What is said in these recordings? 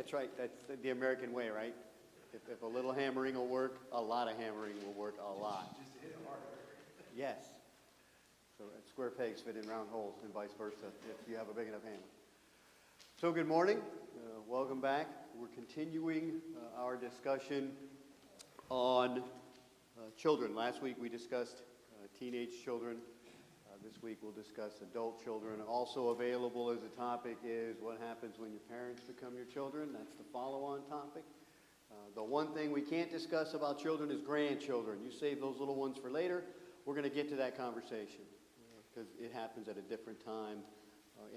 That's right. That's the American way, right? If a little hammering will work, a lot of hammering will work a lot. Just hit it harder. Yes. So square pegs fit in round holes and vice versa if you have a big enough hammer. So good morning. Welcome back. We're continuing our discussion on children. Last week we discussed teenage children. This week we'll discuss adult children. Also available as a topic is what happens when your parents become your children. That's the follow-on topic. The one thing we can't discuss about children is grandchildren. You save those little ones for later. We're going to get to that conversation because it happens at a different time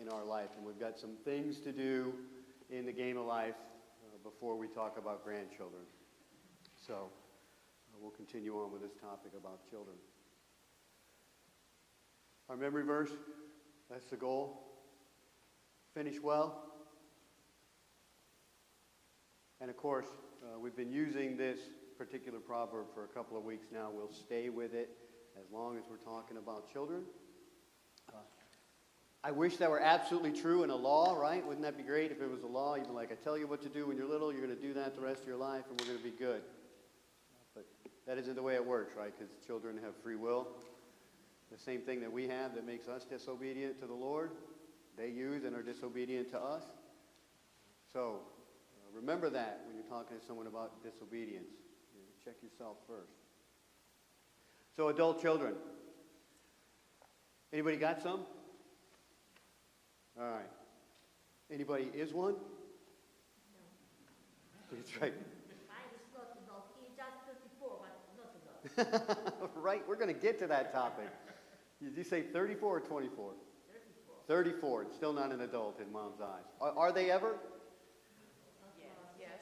in our life. And we've got some things to do in the game of life before we talk about grandchildren. So we'll continue on with this topic about children. Our memory verse, that's the goal. Finish well. And of course, we've been using this particular proverb for a couple of weeks now. We'll stay with it as long as we're talking about children. I wish that were absolutely true in a law, right? Wouldn't that be great if it was a law? You'd be like, I tell you what to do when you're little, you're going to do that the rest of your life, and we're going to be good. But that isn't the way it works, right? Because children have free will. The same thing that we have that makes us disobedient to the Lord, they use and are disobedient to us. So remember that when you're talking to someone about disobedience. Check yourself first. So adult children. Anybody got some? All right. Anybody is one? No. That's right. Mine is not adult. He's just 34, but not adult. Right, we're going to get to that topic. Did you say 34 or 24? 34. 34. It's still not an adult in Mom's eyes. Are they ever? Yes.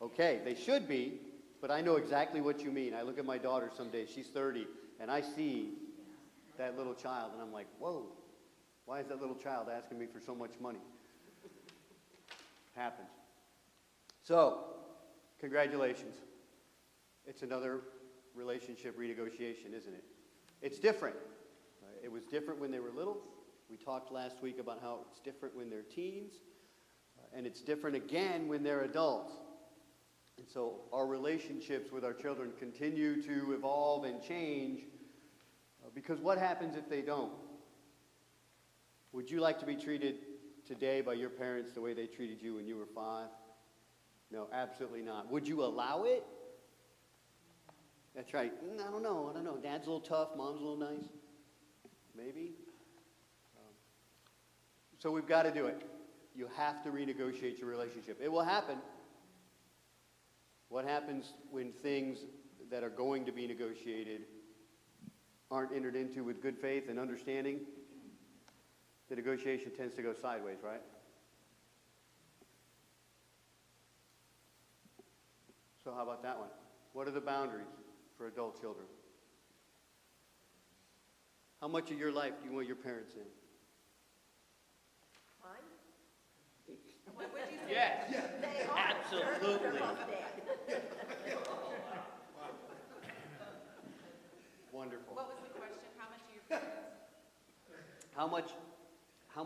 Okay, they should be, but I know exactly what you mean. I look at my daughter some days, she's 30, and I see that little child, and I'm like, whoa, why is that little child asking me for so much money? Happens. So, congratulations. It's another relationship renegotiation, isn't it? It's different. It was different when they were little. We talked last week about how it's different when they're teens, and it's different again when they're adults. And so our relationships with our children continue to evolve and change because what happens if they don't? Would you like to be treated today by your parents the way they treated you when you were 5? No, absolutely not. Would you allow it? That's right. I don't know. Dad's a little tough. Mom's a little nice. Maybe. So we've got to do it. You have to renegotiate your relationship. It will happen. What happens when things that are going to be negotiated aren't entered into with good faith and understanding? The negotiation tends to go sideways, right? So how about that one? What are the boundaries for adult children? How much of your life do you want your parents in? Mine? What would you say? Yes. They are. Absolutely. They're both dead. Wonderful. What was the question? How much are your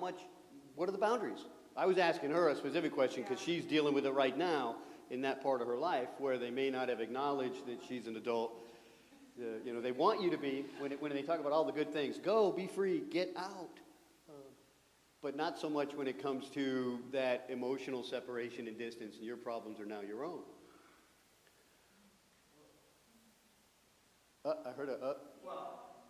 parents? What are the boundaries? I was asking her a specific question because she's dealing with it right now in that part of her life where they may not have acknowledged that she's an adult. They want you to be, when they talk about all the good things, go, be free, get out. But not so much when it comes to that emotional separation and distance, and your problems are now your own. I heard a, Well,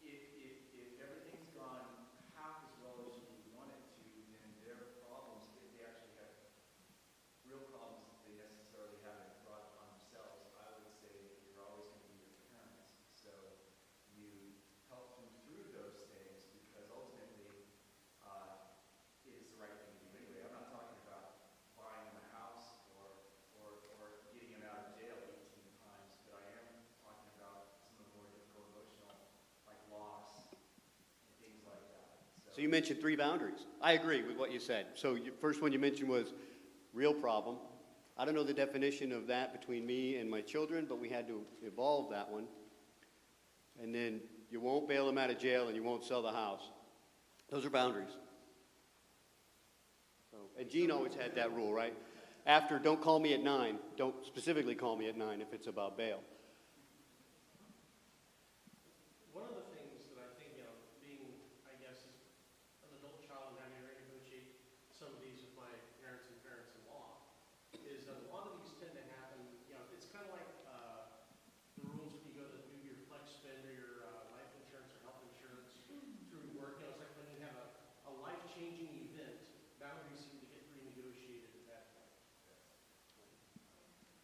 if everything's gone half as well as you want it to, then their problems, they actually have real problems that they necessarily haven't brought upon themselves. I would say that you're always going to be your parents. So you help them through those things because ultimately it's the right thing to do anyway. I'm not talking about buying them a house or getting them out of jail 18 times, but I am talking about some of the more difficult emotional, like loss and things like that. so you mentioned 3 boundaries. I agree with what you said. So first one you mentioned was real problem. I don't know the definition of that between me and my children, but we had to evolve that one. And then you won't bail them out of jail and you won't sell the house. Those are boundaries. So And Gene always had that rule, right? After, don't call me at 9. Don't specifically call me at 9 if it's about bail. One of the things that I think, being, I guess, an adult child and having to renegotiate some of these with my parents and parents-in-law, is that a lot of these tend to happen, it's kind of like the rules when you go to do your flex spend or your life insurance or health insurance through work. It's like when you have a life-changing event, boundaries seem to get renegotiated at that point.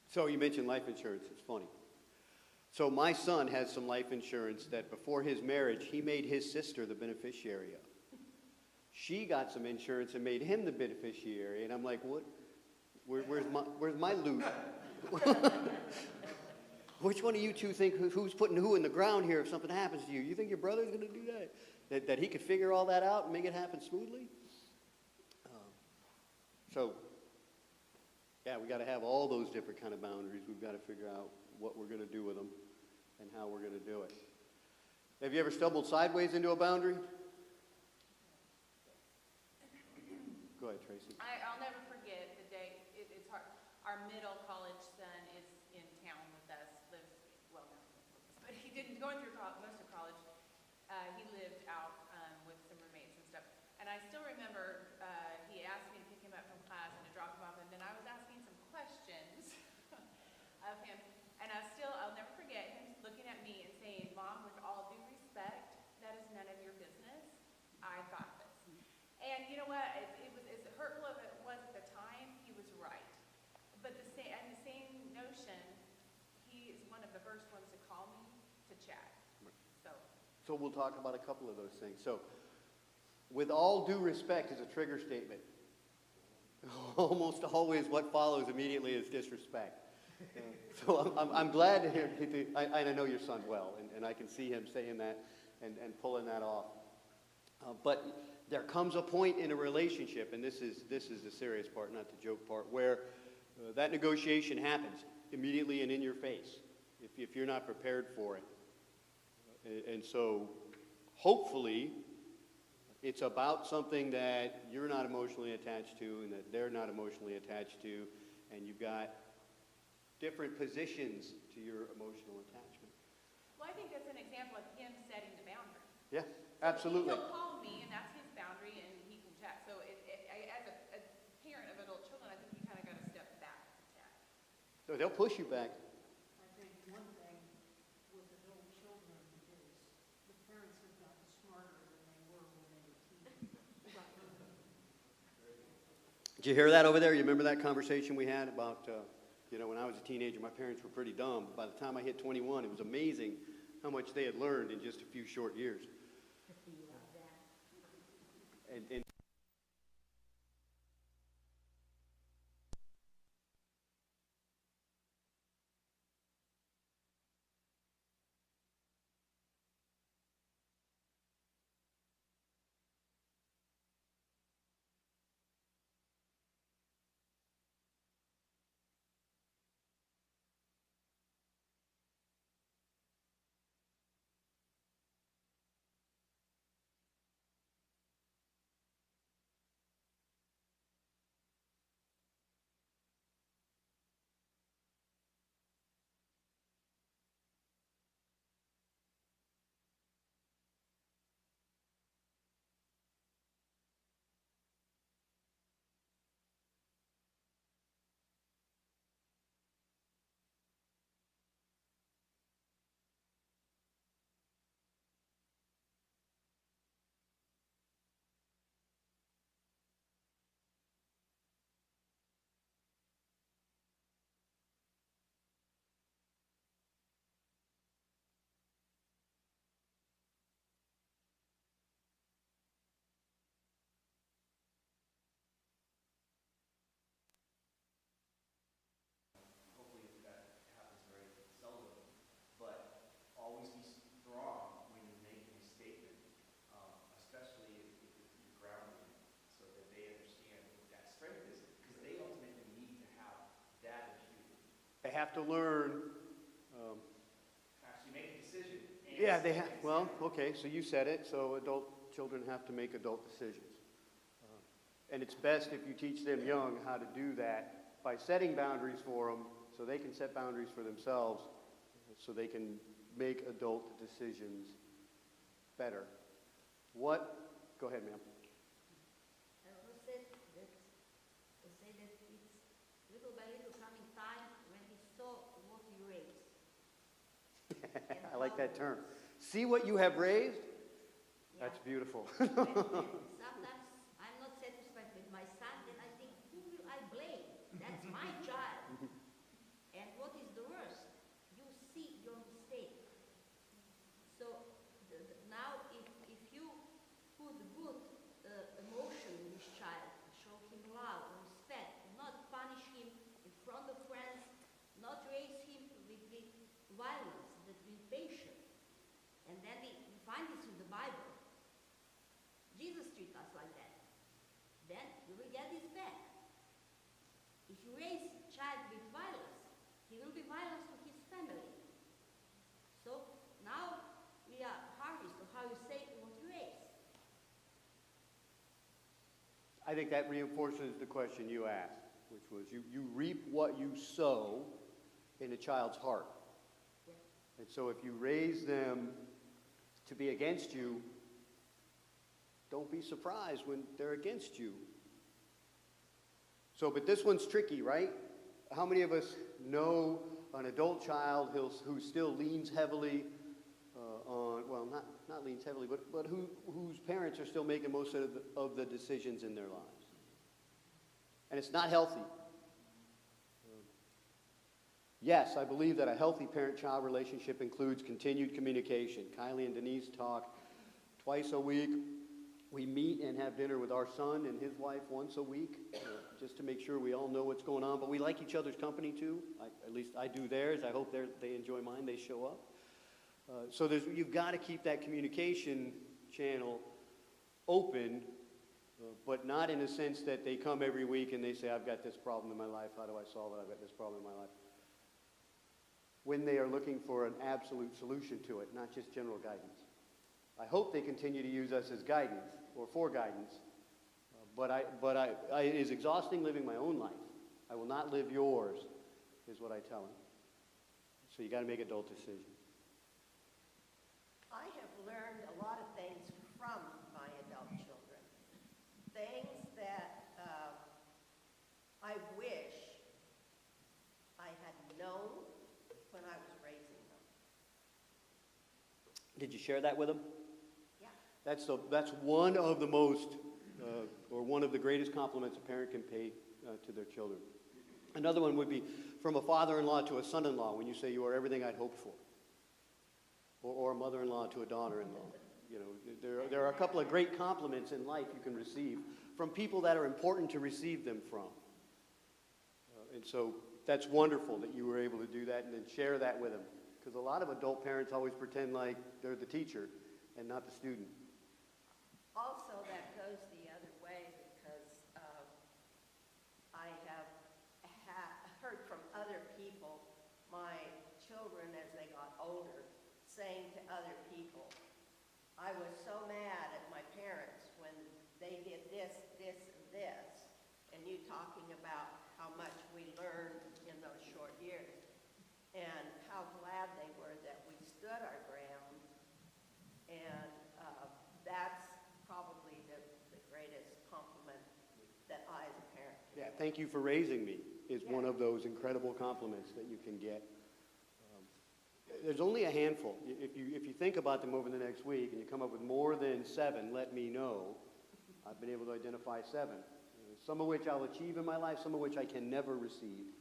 So you mentioned life insurance. It's funny. So my son has some life insurance that before his marriage, he made his sister the beneficiary of. She got some insurance and made him the beneficiary. And I'm like, what? Where's my loot? Which one of you two think who's putting who in the ground here if something happens to you? You think your brother's going to do that? That he could figure all that out and make it happen smoothly? Yeah, we got to have all those different kind of boundaries. We've got to figure out what we're going to do with them and how we're going to do it. Have you ever stumbled sideways into a boundary? Go ahead, Tracy. I'll never forget the day, it's hard, our middle college son is in town with us, lives, well, not with us, but he didn't, going through most of college, he lived out with some roommates and stuff. And I still remember he asked me to pick him up from class and to drop him off, and then I was asking some questions of him. And I'll never forget him looking at me and saying, "Mom, with all due respect, that is none of your business. I got this." And you know what? It was as hurtful as it was at the time. He was right. But the same notion, he is one of the first ones to call me to chat. So we'll talk about a couple of those things. So, with all due respect is a trigger statement. Almost always what follows immediately is disrespect. So I'm glad to hear, I know your son well, and I can see him saying that and pulling that off. But there comes a point in a relationship, and this is the serious part, not the joke part, where that negotiation happens immediately and in your face if you're not prepared for it. And so hopefully it's about something that you're not emotionally attached to and that they're not emotionally attached to, and you've got different positions to your emotional attachment. Well, I think that's an example of him setting the boundary. Yeah, absolutely. He'll call me, and that's his boundary, and he can chat. So as a parent of adult children, I think you kind of got to step back and chat. So they'll push you back. I think one thing with adult children is the parents have gotten smarter than they were when they were teenagers. Did you hear that over there? You remember that conversation we had about, when I was a teenager, my parents were pretty dumb. By the time I hit 21, it was amazing how much they had learned in just a few short years. And hopefully that happens very seldom, but always be strong when you're making a statement, especially if you're grounding it, so that they understand what that strength is, because they ultimately need to have that as you. they have to learn. Actually make a decision. Yeah, they have. Well, okay, so you said it. So adult children have to make adult decisions. And it's best if you teach them young how to do that by setting boundaries for them so they can set boundaries for themselves so they can make adult decisions better. Go ahead, ma'am. I will say that it's little by little coming time when he saw what you raised. I like that term. See what you have raised? Yeah. That's beautiful. And sometimes I'm not satisfied with my son, then I think, who will I blame? That's my child. And what is the worst? You see your mistake. So now if you put good emotion in this child, show him love, respect, not punish him in front of friends, not raise him with violence, but with patience. And then we find this in the Bible. Jesus treated us like that. Then you will get this back. If you raise a child with violence, he will be violent to his family. So now we are harnessed to how you say what you raise. I think that reinforces the question you asked, which was you reap what you sow in a child's heart. Yeah. And so if you raise them to be against you, don't be surprised when they're against you. So, but this one's tricky, right? How many of us know an adult child who still leans heavily on, well, not leans heavily, but whose parents are still making most of the decisions in their lives? And it's not healthy. Yes, I believe that a healthy parent-child relationship includes continued communication. Kylie and Denise talk twice a week. We meet and have dinner with our son and his wife once a week, just to make sure we all know what's going on. But we like each other's company too. At least I do theirs. I hope they enjoy mine. They show up. So you've got to keep that communication channel open, but not in a sense that they come every week and they say, I've got this problem in my life. How do I solve it? I've got this problem in my life. When they are looking for an absolute solution to it, not just general guidance. I hope they continue to use us as guidance or for guidance, but it is exhausting living my own life. I will not live yours, is what I tell them. So you got to make adult decisions. I have learned a lot of things from my adult children. Things that I wish I had known when I was raising them. Did you share that with them? Yeah. That's one of the most, or one of the greatest compliments a parent can pay to their children. Another one would be from a father-in-law to a son-in-law when you say you are everything I'd hoped for. Or a mother-in-law to a daughter-in-law. You know, there are a couple of great compliments in life you can receive from people that are important to receive them from. And so that's wonderful that you were able to do that and then share that with them. Because a lot of adult parents always pretend like they're the teacher and not the student. Also, that goes the other way because I have heard from other people, my children as they got older, saying to other people, I was so mad at my parents when they did this, this, and this, and you talking about how much we learned in those short years, and how glad they were that we stood our ground, and that's probably the greatest compliment that I as a parent can Yeah, get. thank you for raising me is Yeah. one of those incredible compliments that you can get. There's only a handful. If you think about them over the next week and you come up with more than 7, let me know. I've been able to identify 7. Some of which I'll achieve in my life, some of which I can never receive.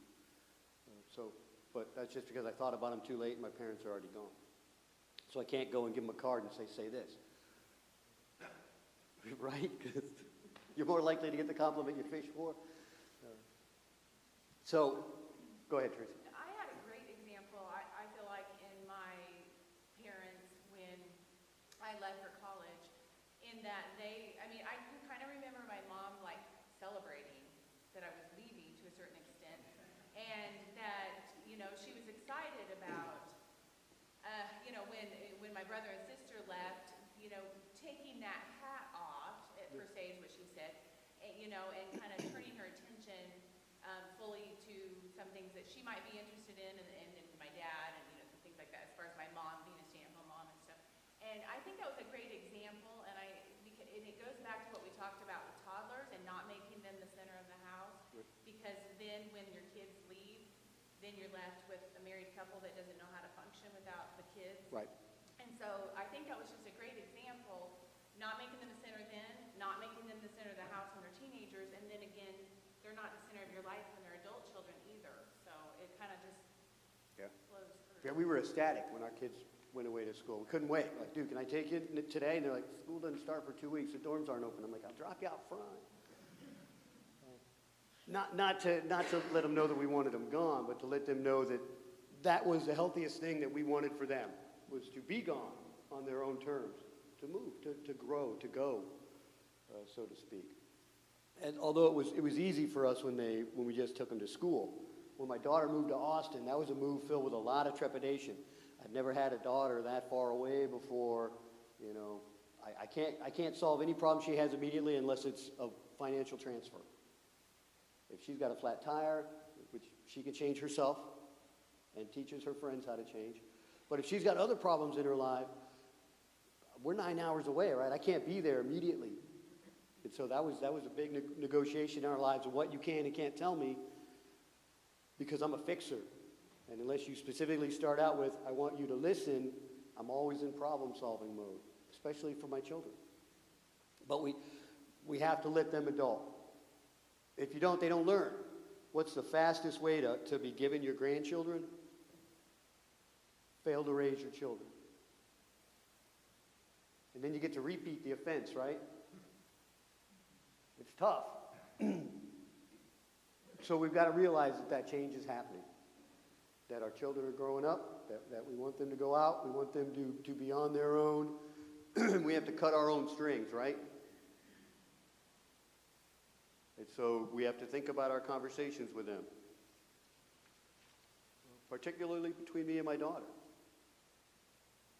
But that's just because I thought about them too late and my parents are already gone. So I can't go and give them a card and say this. Right? Because you're more likely to get the compliment you fish for. So, go ahead, Teresa. I had a great example, I feel like, in my parents when I left for college, in that I can kind of remember my mom, like, celebrating that I was leaving to a certain extent, and that, she was excited about, when my brother and sister left, taking that hat off, per se is what she said, and, you know, and kind of turning her attention fully to some things that she might be interested in, and my dad, and, you know, some things like that, as far as my mom being a stay-at-home mom and stuff. And I think that was a great example, and it goes back to what we talked about with toddlers and not making them the center of the house, because then when your kids leave, then you're left with a married couple that doesn't know how to function without the kids. Right. And so I think that was just a great example, not making them the center then, not making them the center of the house when they're teenagers, and then again, they're not the center of your life when they're adult children either. So it kind of just flows through. Yeah, we were ecstatic when our kids went away to school. We couldn't wait. Like, dude, can I take you today? And they're like, school doesn't start for 2 weeks. The dorms aren't open. I'm like, I'll drop you out front. Not to let them know that we wanted them gone, but to let them know that that was the healthiest thing that we wanted for them, was to be gone on their own terms, to move, to grow, to go, so to speak. And although it was easy for us when we just took them to school, when my daughter moved to Austin, that was a move filled with a lot of trepidation. I'd never had a daughter that far away before. You know, I can't solve any problem she has immediately unless it's a financial transfer. If she's got a flat tire, which she can change herself and teaches her friends how to change. But if she's got other problems in her life, we're 9 hours away, right? I can't be there immediately. And so that was a big negotiation in our lives of what you can and can't tell me, because I'm a fixer. And unless you specifically start out with, I want you to listen, I'm always in problem-solving mode, especially for my children. But we have to let them adult. If you don't, they don't learn. What's the fastest way to be given your grandchildren? Fail to raise your children. And then you get to repeat the offense, right? It's tough. So we've got to realize that change is happening. That our children are growing up, that we want them to go out, we want them to be on their own. We have to cut our own strings, right? And so we have to think about our conversations with them, particularly between me and my daughter.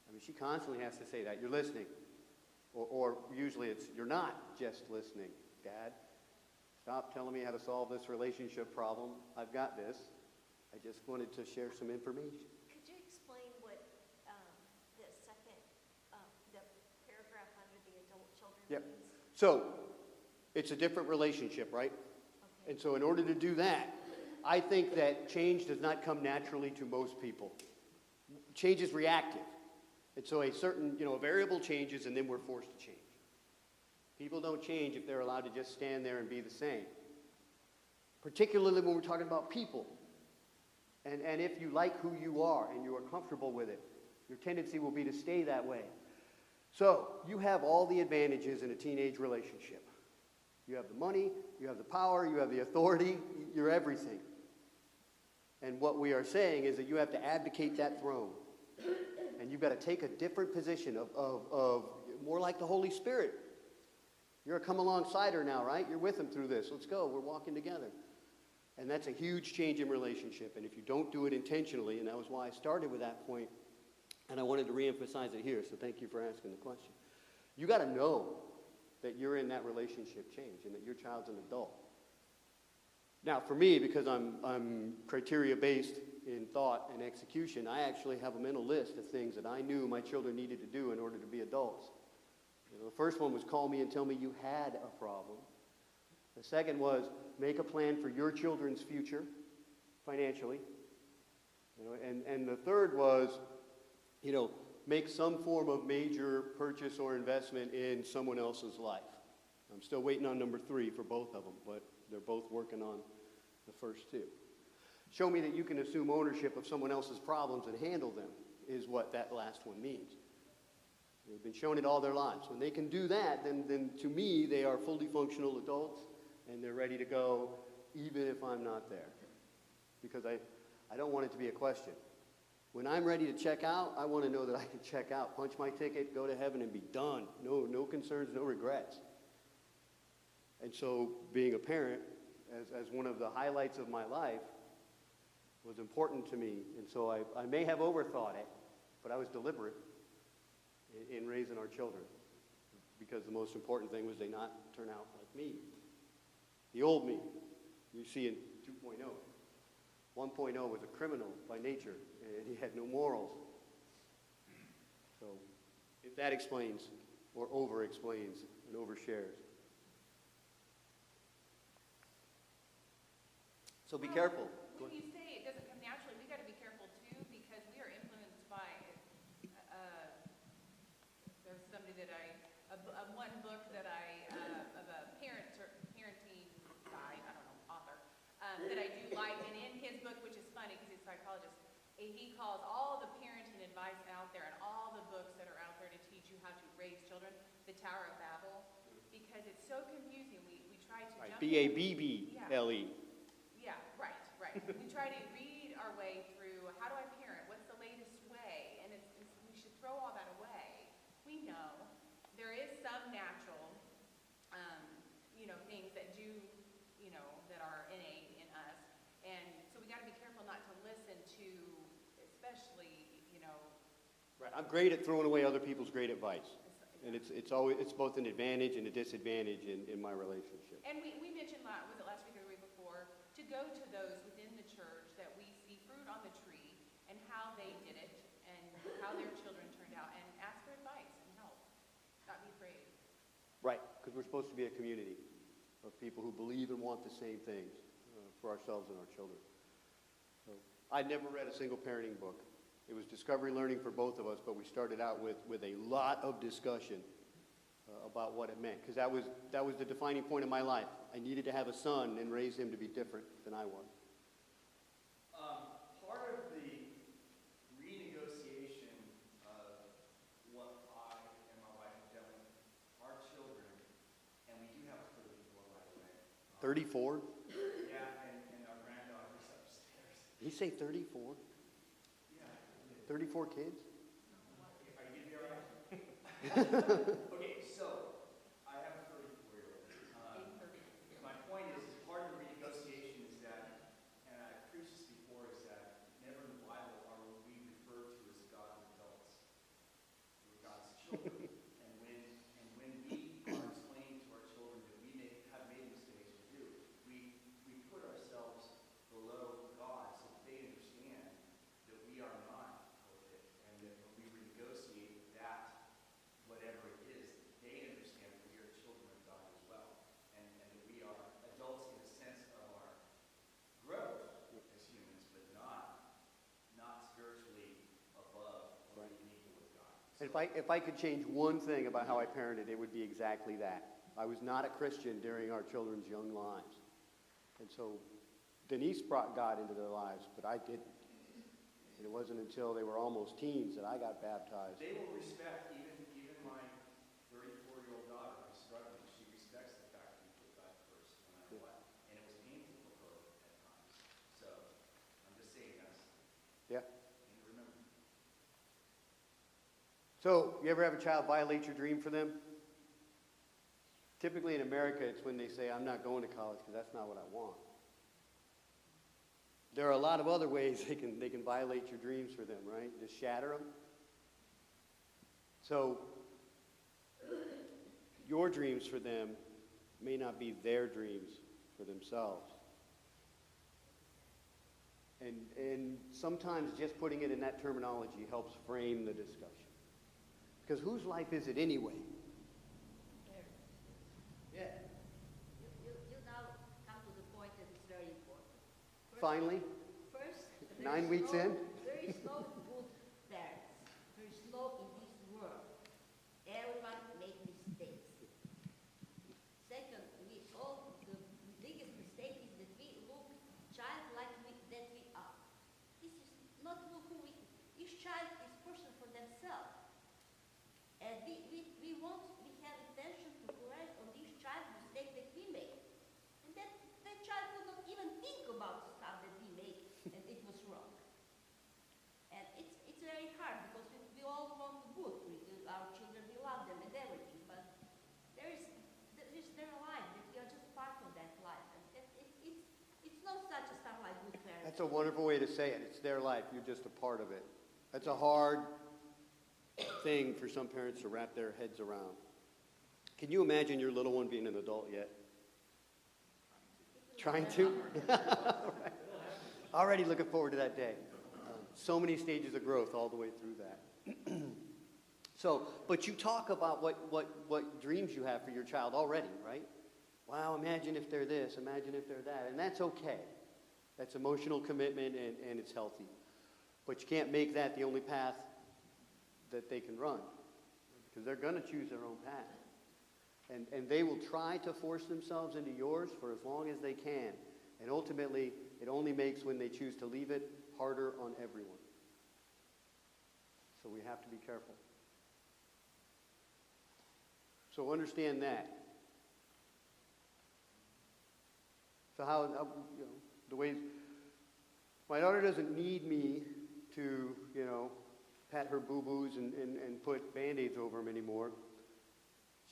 I mean, she constantly has to say that, you're listening. Or usually it's, you're not just listening, Dad. Stop telling me how to solve this relationship problem. I've got this. I just wanted to share some information. Could you explain what the second, the paragraph under the adult children Yep. means? So, it's a different relationship, right? Okay. And so in order to do that, I think that change does not come naturally to most people. Change is reactive. And so a certain, a variable changes and then we're forced to change. People don't change if they're allowed to just stand there and be the same. Particularly when we're talking about people. And if you like who you are and you are comfortable with it, your tendency will be to stay that way. So, you have all the advantages in a teenage relationship. You have the money, you have the power, you have the authority, you're everything. And what we are saying is that you have to abdicate that throne. And you've got to take a different position of more like the Holy Spirit. You're a come alongside her now, right? You're with him through this. Let's go. We're walking together. And that's a huge change in relationship. And if you don't do it intentionally, and that was why I started with that point, and I wanted to reemphasize it here, so thank you for asking the question. You got to know that you're in that relationship change and that your child's an adult. Now, for me, because I'm criteria-based in thought and execution, I actually have a mental list of things that I knew my children needed to do in order to be adults. The first one was call me and tell me you had a problem. The second was make a plan for your children's future financially. And the third was, make some form of major purchase or investment in someone else's life. I'm still waiting on number 3 for both of them, but they're both working on the first 2. Show me that you can assume ownership of someone else's problems and handle them is what that last one means. They've been shown it all their lives. When they can do that, then to me, they are fully functional adults, and they're ready to go even if I'm not there. Because I don't want it to be a question. When I'm ready to check out, I want to know that I can check out, punch my ticket, go to heaven, and be done. No concerns, no regrets. And so being a parent, as one of the highlights of my life, was important to me. And so I may have overthought it, but I was deliberate in raising our children, because the most important thing was they not turn out like me. The old me, you see in 2.0. 1.0 was a criminal by nature, and he had no morals. So if that explains or over-explains and overshares. So be careful. When you say it doesn't come naturally, we got to be careful too, because we are influenced by, there's somebody that one book that of a parenting guy, I don't know, author, that I do like, and in his book, which is funny because he's a psychologist, he calls all the parenting advice out there and all the books that are out there to teach you how to raise children, the Tower of Babel, because it's so confusing. We try to jump B-A-B-B-L-E. Yeah, right. We try to read our way through, how do I parent? What's the latest way? And we should throw all that away. We know there is some natural, things that do, that are innate in us. And so we got to be careful not to listen to, especially, Right. I'm great at throwing away other people's great advice. And it's both an advantage and a disadvantage in my relationship. And we mentioned, was it last week or the week before, to go to those within the church that we see fruit on the tree and how they did it and how their children turned out, and ask for advice and help. Not be afraid. Right, because we're supposed to be a community of people who believe and want the same things for ourselves and our children. So, I'd never read a single parenting book. It was discovery learning for both of us, but we started out with a lot of discussion about what it meant, because that was the defining point of my life. I needed to have a son and raise him to be different than I was. Part of the renegotiation of what I and my wife have done with our children, and we do have a 34, by the way. 34? Yeah, and our granddaughter's upstairs. Did he say 34? Yeah. 34 kids? Are you gonna be all right? Okay, so I have a 34-year-old. My point is, part of the renegotiation is that, and I preached this before, is that never in the Bible are we referred to as God's adults. We're God's children. And when we are explaining to our children that we have made mistakes, we put ourselves below God so that they understand that we are not perfect, and that when we renegotiate that, whatever it is, they understand that we are children of God as well, and that we are adults in the sense of our growth as humans, but not spiritually above or even equal with God. And if I could change one thing about how I parented, it would be exactly that. I was not a Christian during our children's young lives. And so Denise brought God into their lives, but I didn't. And it wasn't until they were almost teens that I got baptized. They will respect, even my 34-year-old daughter who's struggling, she respects the fact that we put God first no matter what. And it was painful for her at times. So I'm just saying that's, Yeah. and remember. So, you ever have a child violate your dream for them? Typically in America, it's when they say, I'm not going to college because that's not what I want. There are a lot of other ways they can violate your dreams for them, right? Just shatter them. So, your dreams for them may not be their dreams for themselves. And sometimes just putting it in that terminology helps frame the discussion. Because whose life is it anyway? Yeah. You now come to the point that is very important. Finally, First, 9 weeks in. there is no good parents. There is no in this world. Everyone makes mistakes. Second, the biggest mistake is that we look childlike that we are. This is not who we. Each child is person for themselves, and we have intention to correct on each child mistake that we make, and that child would not even think about stuff that we make, and it was wrong. And it's very hard because we all want the good. Our children, we love them and everything, but there is their life that we are just part of that life, and it's not such a stuff like good parenting. That's a wonderful way to say it. It's their life. You're just a part of it. That's a hard thing for some parents to wrap their heads around. Can you imagine your little one being an adult yet? Trying to? Right. Already looking forward to that day. So many stages of growth all the way through that. So, but you talk about what dreams you have for your child already, right? Wow, imagine if they're this, imagine if they're that. And that's okay. That's emotional commitment and it's healthy. But you can't make that the only path that they can run. Because they're going to choose their own path. And they will try to force themselves into yours for as long as they can. And ultimately, it only makes when they choose to leave it harder on everyone. So we have to be careful. So understand that. So how you know, the ways, my daughter doesn't need me to, you know, pat her boo-boos and put Band-Aids over them anymore.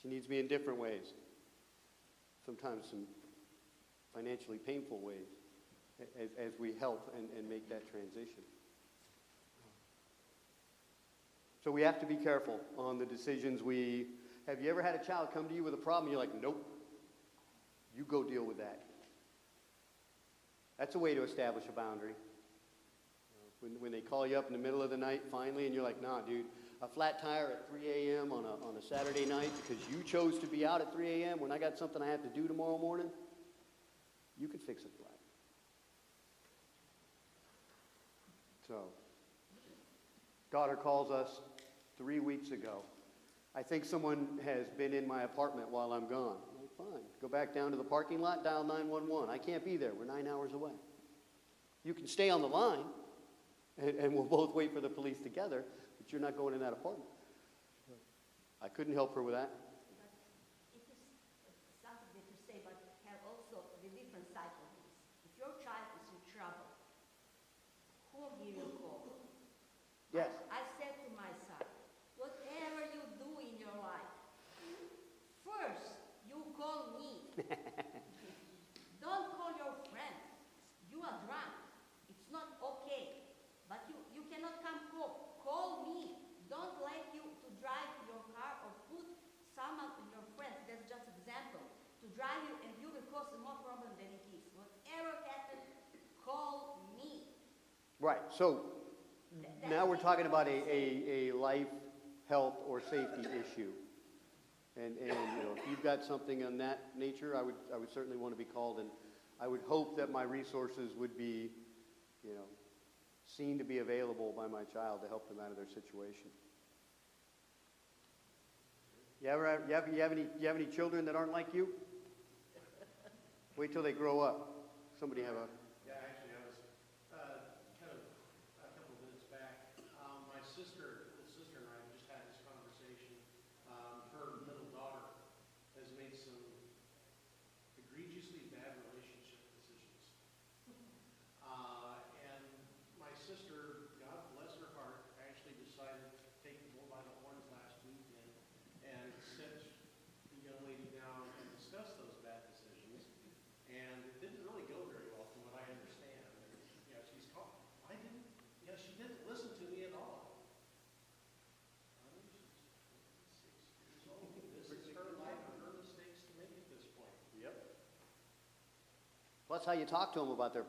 She needs me in different ways. Sometimes some financially painful ways as we help and make that transition. So we have to be careful on the decisions we... Have you ever had a child come to you with a problem and you're like, nope, you go deal with that? That's a way to establish a boundary. When they call you up in the middle of the night finally and you're like, nah, dude, a flat tire at 3 a.m. on a Saturday night because you chose to be out at 3 a.m. when I got something I have to do tomorrow morning, you can fix it flat. So, daughter calls us 3 weeks ago. I think someone has been in my apartment while I'm gone. I'm like, fine. Go back down to the parking lot, dial 911. I can't be there. We're 9 hours away. You can stay on the line, and we'll both wait for the police together, but you're not going in that apartment. I couldn't help her with that. It is something that you say, but have also the different side of this. If your child is in trouble, who will give you a call? Yes. I said to my son, whatever you do in your life, first you call me. Don't call your friend. You are drunk. It's not okay. But you cannot come home. Call me. Don't let you to drive your car or put someone in your friends. That's just an example. To drive you and you will cause more problem than it is. Whatever happens, call me. Right. So now we're talking about a life, health, or safety issue. And you know, if you've got something on that nature, I would certainly want to be called, and I would hope that my resources would be, you know, seen to be available by my child to help them out of their situation. You have any children that aren't like you? Wait till they grow up. Somebody have a... Yeah, actually, I was kind of a couple of minutes back. My little sister and I just had this conversation. Her middle daughter has made some egregiously bad relationship decisions. And my sister, God bless her heart, actually decided to take the bull by the horns last weekend and sit the young lady down and discuss those bad decisions. And it didn't really go very well from what I understand. And, you know, she's called, she didn't listen to me at all. She's 6 years old. This is her life and her mistakes to make at this point. Yep. Well, that's how you talk to them about their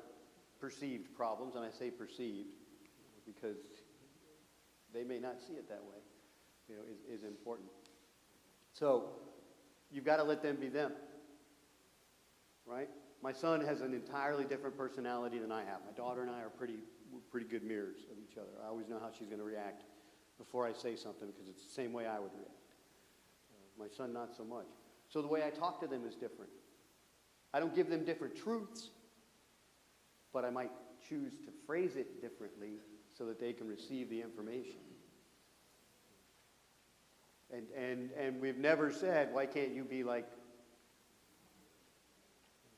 perceived problems, and I say perceived because they may not see it that way, you know, is important. So you've got to let them be them, right? My son has an entirely different personality than I have. My daughter and I are pretty good mirrors of each other. I always know how she's going to react before I say something because it's the same way I would react. My son, not so much. So the way I talk to them is different. I don't give them different truths, but I might choose to phrase it differently so that they can receive the information. And we've never said, why can't you be like,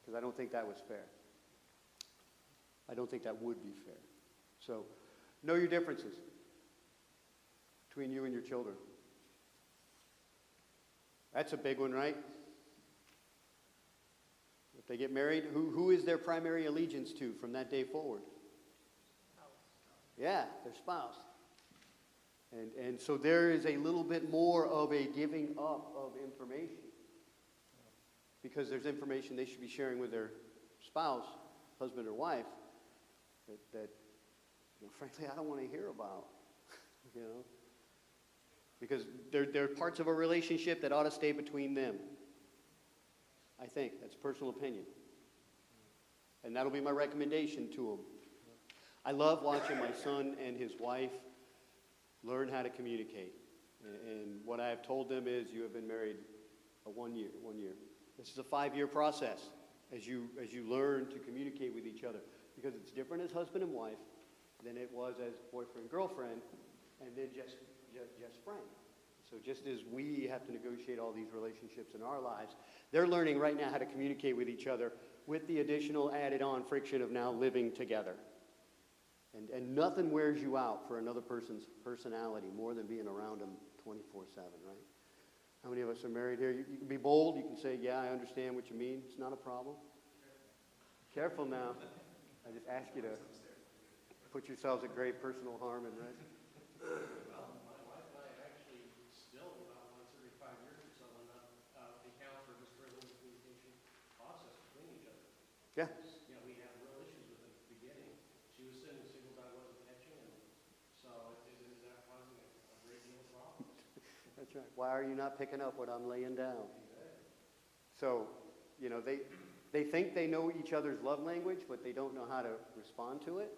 because I don't think that was fair. I don't think that would be fair. So know your differences between you and your children. That's a big one, right? If they get married, who is their primary allegiance to from that day forward? Yeah, their spouse. And so there is a little bit more of a giving up of information because there's information they should be sharing with their spouse, husband or wife, that frankly, I don't want to hear about, you know? Because there are parts of a relationship that ought to stay between them. I think. That's personal opinion. And that'll be my recommendation to them. I love watching my son and his wife learn how to communicate. And what I have told them is, you have been married 1 year. This is a 5-year process as you learn to communicate with each other. Because it's different as husband and wife than it was as boyfriend, girlfriend, and then just friend. So just as we have to negotiate all these relationships in our lives, they're learning right now how to communicate with each other with the additional added on friction of now living together. And nothing wears you out for another person's personality more than being around them 24/7, right? How many of us are married here? You can be bold. You can say, yeah, I understand what you mean. It's not a problem. Careful now. I just ask you to put yourselves at great personal harm and risk. Well, my wife and I actually still, about once every 5 years or so, account for just regular communication process between each other. Yeah. You know, we had real issues with it at the beginning. She was sending signals I wasn't catching, and so it ended up causing a great deal of problems. That's right. Why are you not picking up what I'm laying down? So, you know, they think they know each other's love language, but they don't know how to respond to it.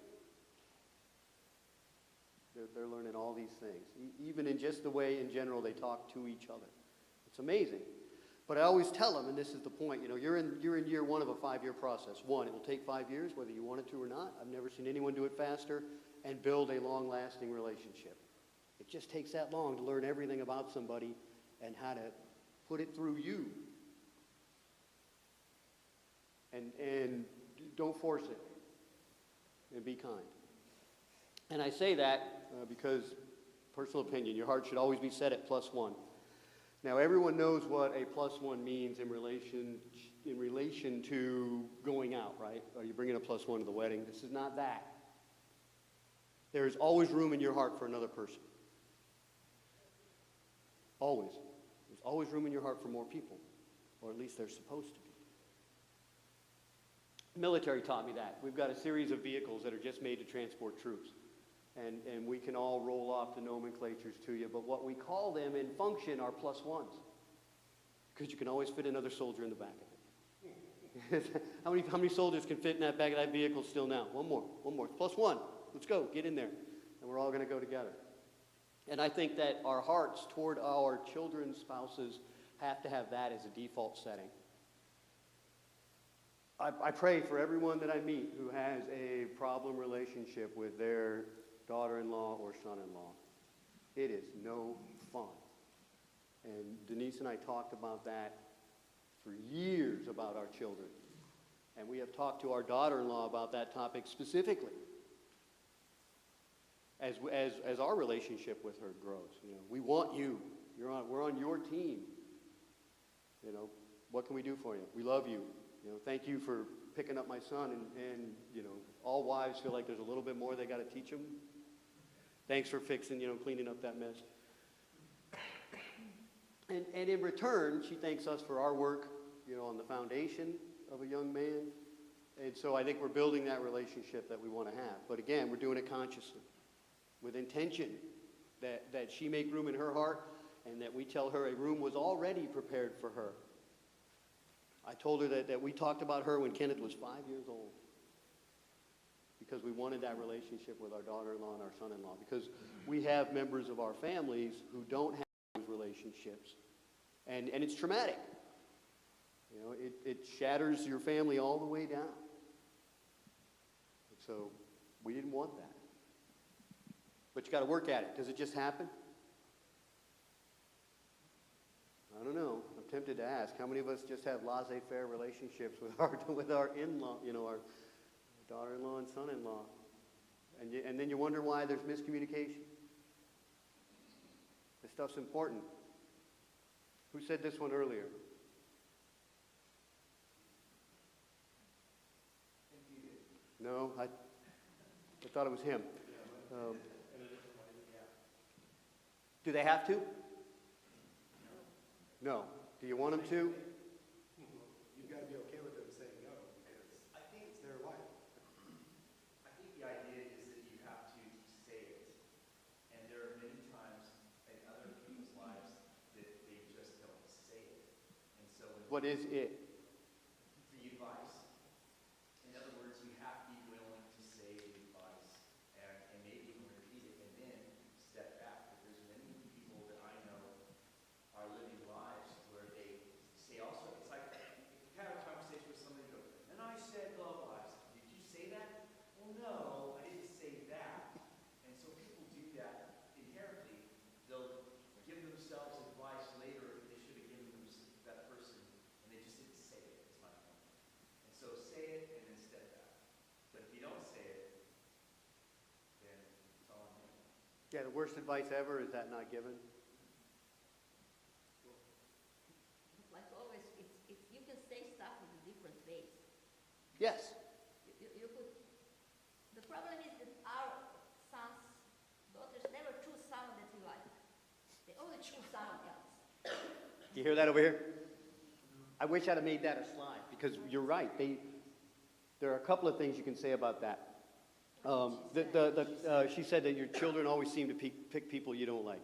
They're learning all these things, even in just the way, in general, they talk to each other. It's amazing. But I always tell them, and this is the point, you know, you're in year 1 of a 5-year process. One, it will take 5 years, whether you want it to or not. I've never seen anyone do it faster and build a long-lasting relationship. It just takes that long to learn everything about somebody and how to put it through you. And don't force it. And be kind. And I say that because, personal opinion, your heart should always be set at +1. Now, everyone knows what a +1 means in relation to going out, right? Are you bringing a +1 to the wedding? This is not that. There is always room in your heart for another person. Always. There's always room in your heart for more people, or at least there's supposed to be. The military taught me that. We've got a series of vehicles that are just made to transport troops. And we can all roll off the nomenclatures to you, but what we call them in function are +1s. Because you can always fit another soldier in the back of it. How many soldiers can fit in that back of that vehicle still now? One more. It's +1. Let's go. Get in there. And we're all going to go together. And I think that our hearts toward our children's spouses have to have that as a default setting. I pray for everyone that I meet who has a problem relationship with their daughter-in-law or son-in-law. It is no fun. And Denise and I talked about that for years about our children. And we have talked to our daughter-in-law about that topic specifically as our relationship with her grows. You know, we want you. We're on your team. You know, what can we do for you? We love you. You know, thank you for picking up my son. And you know, all wives feel like there's a little bit more they got to teach them. Thanks for fixing, cleaning up that mess. And in return, she thanks us for our work, on the foundation of a young man. And so I think we're building that relationship that we want to have. But again, we're doing it consciously, with intention, that she make room in her heart, and that we tell her a room was already prepared for her. I told her that we talked about her when Kenneth was 5 years old, because we wanted that relationship with our daughter-in-law and our son-in-law, because we have members of our families who don't have those relationships, and it's traumatic. It shatters your family all the way down. So we didn't want that. But you got to work at it. Does it just happen? I don't know. I'm tempted to ask. How many of us just have laissez-faire relationships with our in-law, our daughter-in-law and son-in-law? And then you wonder why there's miscommunication. This stuff's important. Who said this one earlier? No, I thought it was him. Do they have to? No. Do you want them to? You've got to be okay with them saying no, because What is it? The advice. In other words, you have to be willing to say the advice and maybe even repeat it and then step back. Because there's many people that I know are living lives where they say also, it's like if you have a conversation with somebody, you go, and I said love lives. Did you say that? Well, no, I didn't say that. And so people do that inherently. They'll give themselves advice later that they should have given that person, and they just didn't say it, is my point. And so say it and then step back. But if you don't say it, then it's all on you. Yeah, the worst advice ever is that not given. Like always, you can say stuff in different ways. Yes. You could, the problem is that our sons, daughters never choose someone that we like. They only choose someone else. Do you hear that over here? I wish I'd have made that a slide, because you're right. There are a couple of things you can say about that. She said that your children always seem to pick people you don't like.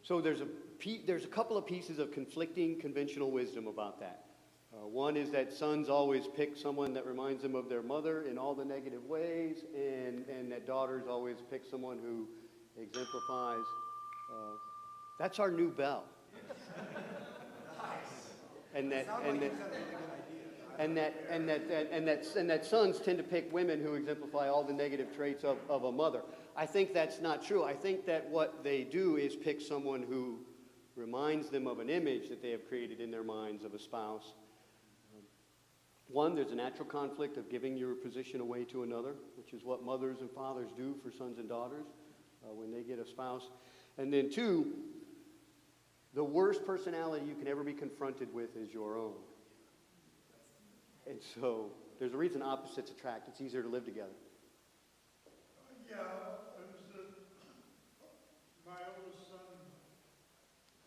So there's a couple of pieces of conflicting conventional wisdom about that. One is that sons always pick someone that reminds them of their mother in all the negative ways, and that daughters always pick someone who exemplifies. That's our new bell. And that sons tend to pick women who exemplify all the negative traits of a mother. I think that's not true. I think that what they do is pick someone who reminds them of an image that they have created in their minds of a spouse. One, there's a natural conflict of giving your position away to another, which is what mothers and fathers do for sons and daughters when they get a spouse. And then two, the worst personality you can ever be confronted with is your own. And so there's a reason opposites attract. It's easier to live together. Yeah, it was my oldest son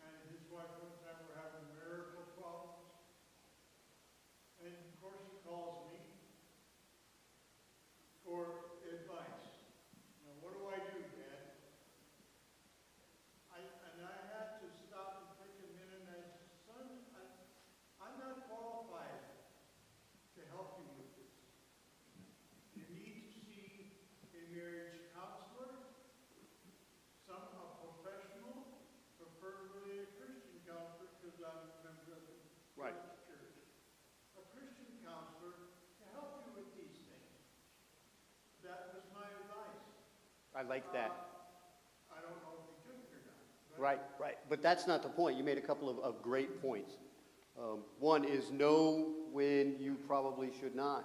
and his wife one time were having marital problems. And of course he calls me for advice. Now, what do I do, Dad? I had to stop and think a minute, and I said, son, I'm not qualified to help you with this. You need to see a marriage counselor, a professional, preferably a Christian counselor, because I'm a member of the Right. church. A Christian counselor to help you with these things. That was my advice. I like that. I don't know if he took it or not. but- Right. But that's not the point. You made a couple of great points. One is know when you probably should not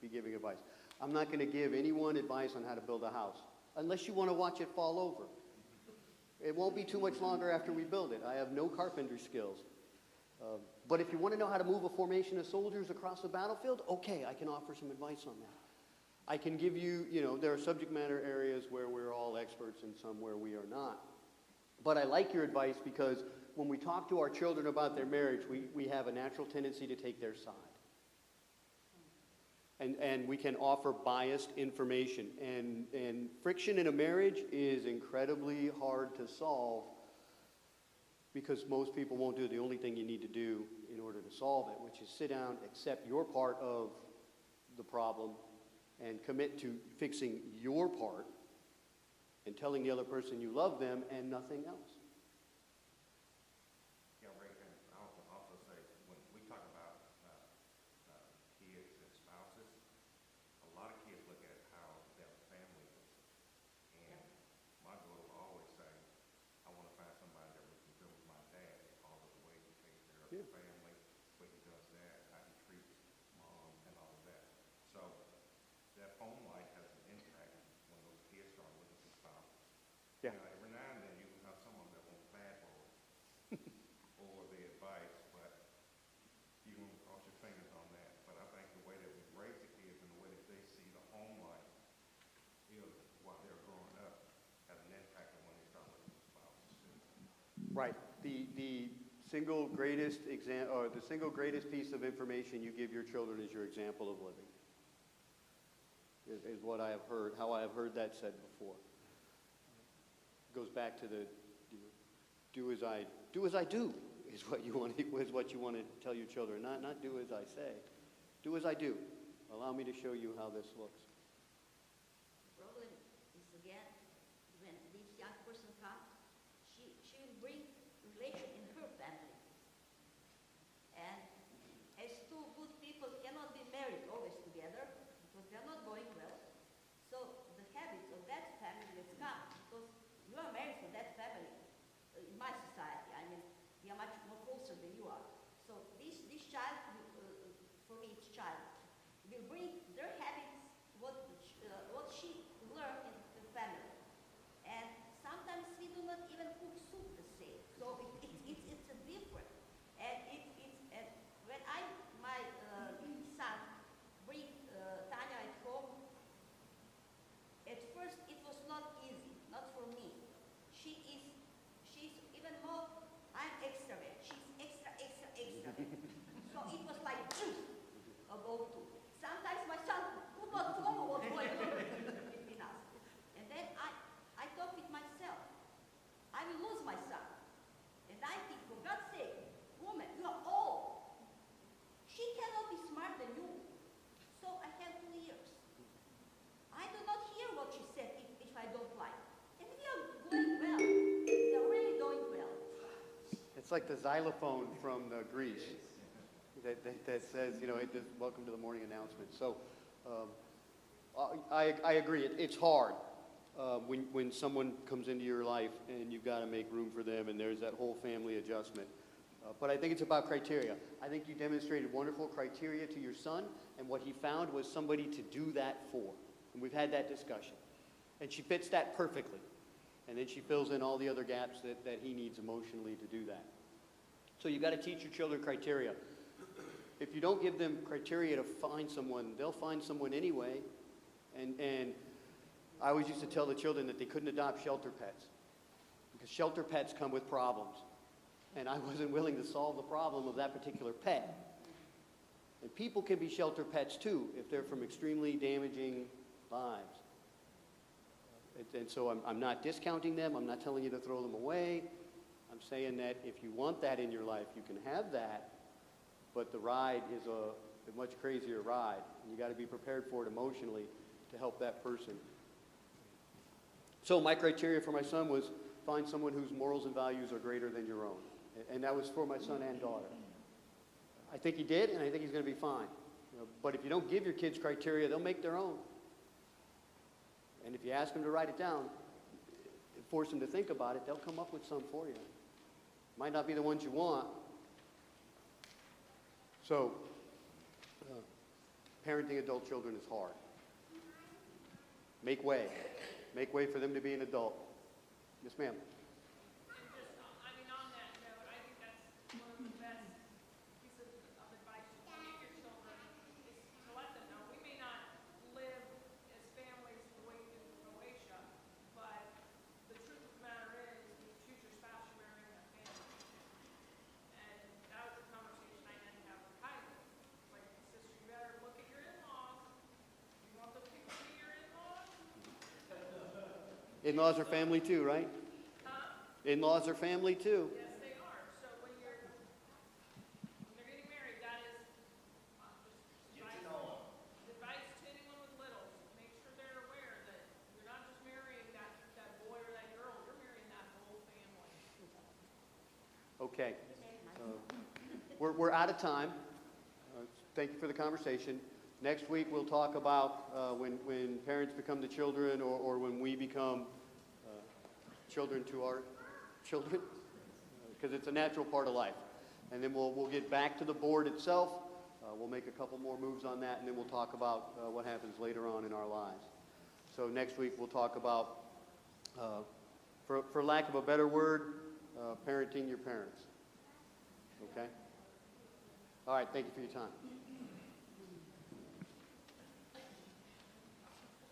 be giving advice. I'm not going to give anyone advice on how to build a house unless you want to watch it fall over. It won't be too much longer after we build it. I have no carpentry skills. But if you want to know how to move a formation of soldiers across the battlefield, okay, I can offer some advice on that. I can give you, there are subject matter areas where we're all experts and some where we are not. But I like your advice because when we talk to our children about their marriage, we have a natural tendency to take their side. And we can offer biased information. And friction in a marriage is incredibly hard to solve because most people won't do the only thing you need to do in order to solve it, which is sit down, accept your part of the problem, and commit to fixing your part and telling the other person you love them and nothing else. Yeah, Ray, and I'll also say, when we talk about kids and spouses, a lot of kids look at how their family is. And my daughter will always say, I want to find somebody that we can build with my dad because of the way he takes care of the family, the way he does that, how he treats mom, and all of that. So that home life has an impact when those kids start looking for spouses. Yeah. You know, every now and then you will have someone that won't bad boy or the advice, but you can cross your fingers on that. But I think the way that we raise the kids and the way that they see the home life is while they're growing up has an impact on when they start looking for spouses too. Right. The single greatest the single greatest piece of information you give your children is your example of living. Is what I have heard, how I have heard that said before. Goes back to the do as I do is what you want to tell your children. Not do as I say. Do as I do. Allow me to show you how this looks. The problem is, again, when this young person comes, she will bring relation in her family. And as two good people cannot be married always together, because they're not going well, so the habits of that family will come, because you are married for that family. In my society, I mean, we are much more closer than you are. So this child, for me it's child, will bring their habits, what she learned in the family. And sometimes we do not even cook soup the same. So it's a different. And and when my son bring Tanya at home, at first it was not easy, not for me. She's even more, I'm extravert. She's extra extravert. So it was like juice about two. Sometimes my son could not follow what was going on between us. And then I talk with myself. I will lose my son. And I think, for God's sake, woman, you are old. She cannot be smart than you. So I have 2 years. I do not hear what she said if I don't like. And we are going well. We are really doing well. It's like the xylophone from Greece that says, you know, welcome to the morning announcement. So I agree. It's hard when someone comes into your life and you've got to make room for them, and there's that whole family adjustment. But I think it's about criteria. I think you demonstrated wonderful criteria to your son, and what he found was somebody to do that for. And we've had that discussion. And she fits that perfectly. And then she fills in all the other gaps that he needs emotionally to do that. So you've got to teach your children criteria. If you don't give them criteria to find someone, they'll find someone anyway. And I always used to tell the children that they couldn't adopt shelter pets, because shelter pets come with problems. And I wasn't willing to solve the problem of that particular pet. And people can be shelter pets too, if they're from extremely damaging lives. And so I'm not discounting them. I'm not telling you to throw them away. I'm saying that if you want that in your life, you can have that, but the ride is a much crazier ride. And you got to be prepared for it emotionally to help that person. So my criteria for my son was find someone whose morals and values are greater than your own. And that was for my son and daughter. I think he did, and I think he's going to be fine. You know, but if you don't give your kids criteria, they'll make their own. And if you ask them to write it down, force them to think about it, they'll come up with some for you. Might not be the ones you want. So, parenting adult children is hard. Make way. Make way for them to be an adult. Yes, ma'am. And just, I mean, on that note, I think that's one of the best pieces of advice you can give your children is to let them know we may not live as families the way we do in Croatia, but the truth of the matter is, when you choose your spouse, you're marrying a family. And that was a conversation I had to have with Kylie. It's like, sister, you better look at your in-laws. You want them to be your in-laws? In-laws are family too, right? In-laws are family too. Yes, they are. So when they're getting married, that is just advice to anyone with littles. Make sure they're aware that you're not just marrying that boy or that girl. You're marrying that whole family. Okay. We're out of time. Thank you for the conversation. Next week we'll talk about when parents become the children, or when we become children to our children, because it's a natural part of life. And then we'll get back to the board itself. We'll make a couple more moves on that, and then we'll talk about what happens later on in our lives. So next week we'll talk about, for lack of a better word, parenting your parents. Okay? All right, thank you for your time.